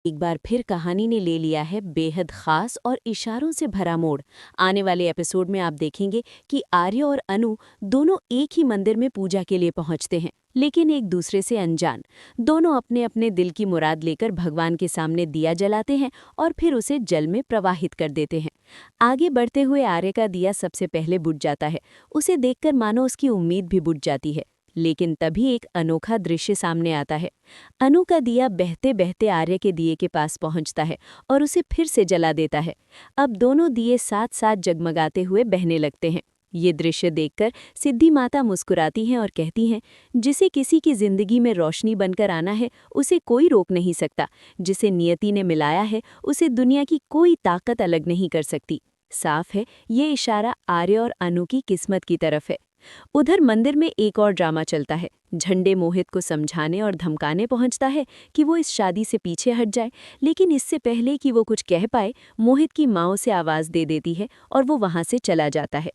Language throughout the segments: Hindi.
एक बार फिर कहानी ने ले लिया है बेहद खास और इशारों से भरा मोड़। आने वाले एपिसोड में आप देखेंगे कि आर्य और अनु दोनों एक ही मंदिर में पूजा के लिए पहुंचते हैं, लेकिन एक दूसरे से अनजान। दोनों अपने अपने दिल की मुराद लेकर भगवान के सामने दिया जलाते हैं और फिर उसे जल में प्रवाहित कर देते हैं। आगे बढ़ते हुए आर्य का दिया सबसे पहले बुझ जाता है। उसे देखकर मानो उसकी उम्मीद भी बुझ जाती है। लेकिन तभी एक अनोखा दृश्य सामने आता है। अनु का दिया बहते बहते आर्य के दिए के पास पहुंचता है और उसे फिर से जला देता है। अब दोनों दिए साथ साथ जगमगाते हुए बहने लगते हैं। ये दृश्य देखकर सिद्धि माता मुस्कुराती हैं और कहती हैं, जिसे किसी की जिंदगी में रोशनी बनकर आना है उसे कोई रोक नहीं सकता। जिसे नियति ने मिलाया है उसे दुनिया की कोई ताकत अलग नहीं कर सकती। साफ है, ये इशारा आर्य और अनु की किस्मत की तरफ है। उधर मंदिर में एक और ड्रामा चलता है। झंडे मोहित को समझाने और धमकाने पहुंचता है कि वो इस शादी से पीछे हट जाए, लेकिन इससे पहले कि वो कुछ कह पाए, मोहित की माँ उसे आवाज दे देती है और वो वहां से चला जाता है।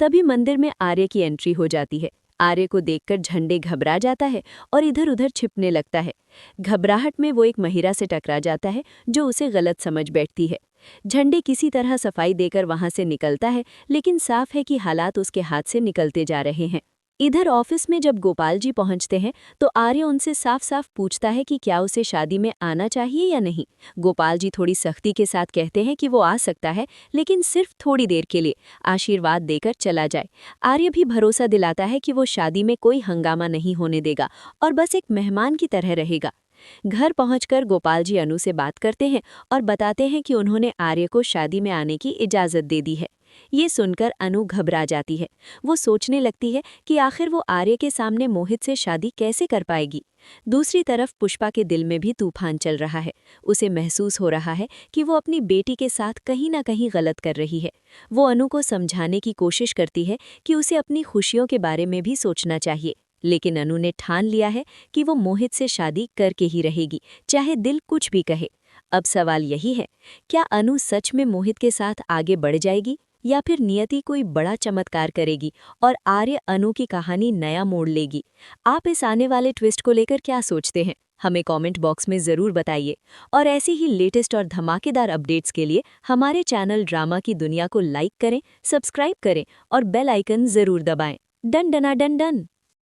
तभी मंदिर में आर्य की एंट्री हो जाती है। आर्य को देखकर झंडे घबरा जाता है और इधर उधर छिपने लगता है। घबराहट में वो एक महिला से टकरा जाता है जो उसे गलत समझ बैठती है। झंडे किसी तरह सफाई देकर वहां से निकलता है, लेकिन साफ है कि हालात उसके हाथ से निकलते जा रहे हैं। इधर ऑफिस में जब गोपाल जी पहुंचते हैं तो आर्य उनसे साफ साफ पूछता है कि क्या उसे शादी में आना चाहिए या नहीं। गोपाल जी थोड़ी सख्ती के साथ कहते हैं कि वो आ सकता है, लेकिन सिर्फ थोड़ी देर के लिए, आशीर्वाद देकर चला जाए। आर्य भी भरोसा दिलाता है कि वो शादी में कोई हंगामा नहीं होने देगा और बस एक मेहमान की तरह रहेगा। घर पहुंचकर गोपाल जी अनु से बात करते हैं और बताते हैं कि उन्होंने आर्य को शादी में आने की इजाज़त दे दी है। ये सुनकर अनु घबरा जाती है। वो सोचने लगती है कि आखिर वो आर्य के सामने मोहित से शादी कैसे कर पाएगी। दूसरी तरफ पुष्पा के दिल में भी तूफान चल रहा है। उसे महसूस हो रहा है कि वो अपनी बेटी के साथ कहीं ना कहीं गलत कर रही है। वो अनु को समझाने की कोशिश करती है कि उसे अपनी खुशियों के बारे में भी सोचना चाहिए, लेकिन अनु ने ठान लिया है कि वो मोहित से शादी करके ही रहेगी, चाहे दिल कुछ भी कहे। अब सवाल यही है, क्या अनु सच में मोहित के साथ आगे बढ़ जाएगी या फिर नियति कोई बड़ा चमत्कार करेगी और आर्य अनु की कहानी नया मोड़ लेगी? आप इस आने वाले ट्विस्ट को लेकर क्या सोचते हैं? हमें कमेंट बॉक्स में ज़रूर बताइए। और ऐसी ही लेटेस्ट और धमाकेदार अपडेट्स के लिए हमारे चैनल ड्रामा की दुनिया को लाइक करें, सब्सक्राइब करें और बेल आइकन ज़रूर दबाएं। डन डना डन डन।